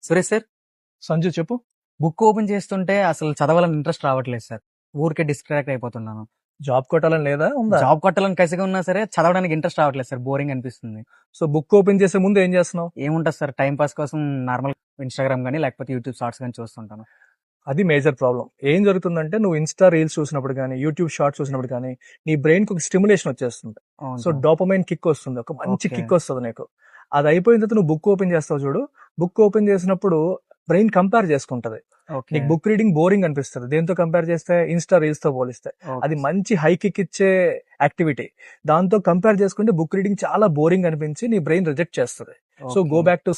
Suresh sir, Sanju చెప్పు. Book open చేస్తుంటే అసలు చదవాలని ఇంట్రెస్ట్ రావట్లేదు సార్. ఊరికే డిస్ట్రాక్ట్ అయిపోతున్నాను. జాబ్ కొట్టాలని లేదా ఉందా? జాబ్ కొట్టాలని కసిగా ఉన్నా సరే చదవడానికి ఇంట్రెస్ట్ రావట్లేదు సార్. బోరింగ్ అనిపిస్తుంది. సో బుక్ ఓపెన్ చేసే ముందు ఏం చేస్తున్నావు? ఏముంటుంది సార్, టైం పాస్ కోసం నార్మల్ ఇన్స్టాగ్రామ్ కానీ లేకపోతే యూట్యూబ్ షార్ట్స్ కానీ చూస్తుంటాను. అది మేజర్ ప్రాబ్లం. ఏం జరుగుతుందంటే నువ్వు ఇన్స్టా రీల్స్ చూసినప్పుడు కానీ యూట్యూబ్ షార్ట్స్ చూసినప్పుడు కానీ నీ బ్రెయిన్ కి ఒక స్టిమ్యులేషన్ వచ్చేస్తుంది. అవును సో సార్. డోపమైన్ కిక్ వస్తుంది, ఒక మంచి Okay. కిక్ వస్తుంది నీకు. అది అయిపోయిన తర్వాత నువ్వు బుక్ ఓపెన్ చేస్తావు చూడు. బుక్ ఓపెన్ చేసినప్పుడు బ్రెయిన్ కంపేర్ చేసుకుంటది. Okay. నీకు బుక్ రీడింగ్ బోరింగ్ అనిపిస్తుంది. దేంతో కంపేర్ చేస్తే? ఇన్స్టా రీల్స్ తో పోలిస్తే. Okay. అది మంచి హై కిక్ ఇచ్చే యాక్టివిటీ. దాంతో కంపేర్ చేసుకుంటే బుక్ రీడింగ్ చాలా బోరింగ్ అనిపించి నీ బ్రెయిన్ రిజెక్ట్ చేస్తుంది. So Okay. Go back to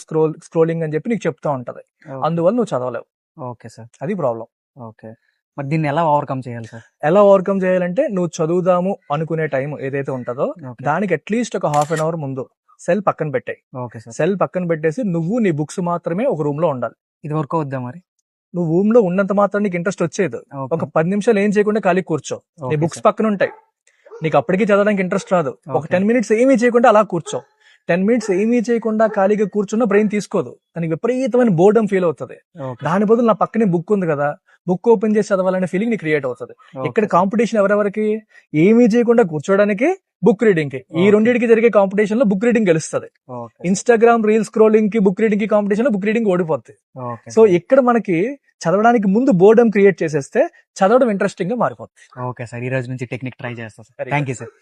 scrolling అని చెప్పి నీకు చెప్తా ఉంటది. Okay. అందువల్ల నువ్వు చదవలేవు. Okay sir. అది ప్రాబ్లం. ఓకే. మరి దీన్ని ఎలా ఓవర్కమ్ చేయాలి సార్? ఎలా ఓవర్కమ్ చేయాలంటే నువ్వు చదువుదాము అనుకునే టైం ఏదైతే ఉంటుందో ఓకే. దానికి అట్లీస్ట్ ఒక హాఫ్ అన్ అవర్ ముందు సెల్ పక్కన పెట్టాయి. Okay sir. సెల్ పక్కన పెట్టేసి నువ్వు నీ బుక్స్ మాత్రమే ఒక రూమ్ లో ఉండాలి. ఇది వర్క్ అవుద్దా మరి? నువ్వు రూమ్ లో ఉన్నంత మాత్రం నీకు ఇంట్రెస్ట్ వచ్చేది. ఓకే. ఒక 10 నిమిషాలు ఏం చేయకుండా ఖాళీ కూర్చో. నీ ఓకే బుక్స్ సార్. పక్కన ఉంటాయి. నీకు అప్పటికి చదవడానికి ఇంట్రెస్ట్ రాదు. ఒక ఓకే. 10 మినిట్స్ ఏమీ చేయకుండా అలా కూర్చో. 10 మినిట్స్ ఏమీ చేయకుండా ఖాళీగా కూర్చున్న బ్రెయిన్ తీసుకోదు. దానికి విపరీతమైన బోర్డమ్ ఫీల్ అవుతుంది. ఓకే. దాని బదులు నా పక్కనే బుక్ ఉంది కదా, బుక్ ఓపెన్ చేసి చదవాలనే ఫీలింగ్ నీకు క్రియేట్ అవుతుంది. ఓకే ఇక్కడ సార్. కాంపిటీషన్ ఎవరెవరికి? ఏమీ చేయకుండా కూర్చోడానికి, బుక్ రీడింగ్ కి. ఈ ఓకే. రెండింటికి జరిగే కాంపిటీషన్ లో బుక్ రీడింగ్ గెలుస్తుంది. Okay sir. Instagram reel scrolling కి, బుక్ రీడింగ్ కి కాంపిటీషన్ లో బుక్ రీడింగ్ ఓడిపోద్ది. Okay so sir. ఇక్కడ మనకి చదవడానికి ముందు బోర్డమ్ క్రియేట్ చేసేస్తే చదవడం ఇంట్రెస్టింగ్ గా మారిపోతుంది. ఓకే సార్, ఈ రోజు నుంచి టెక్నిక్ ట్రై చేస్తా sir. Very thank good. You sir.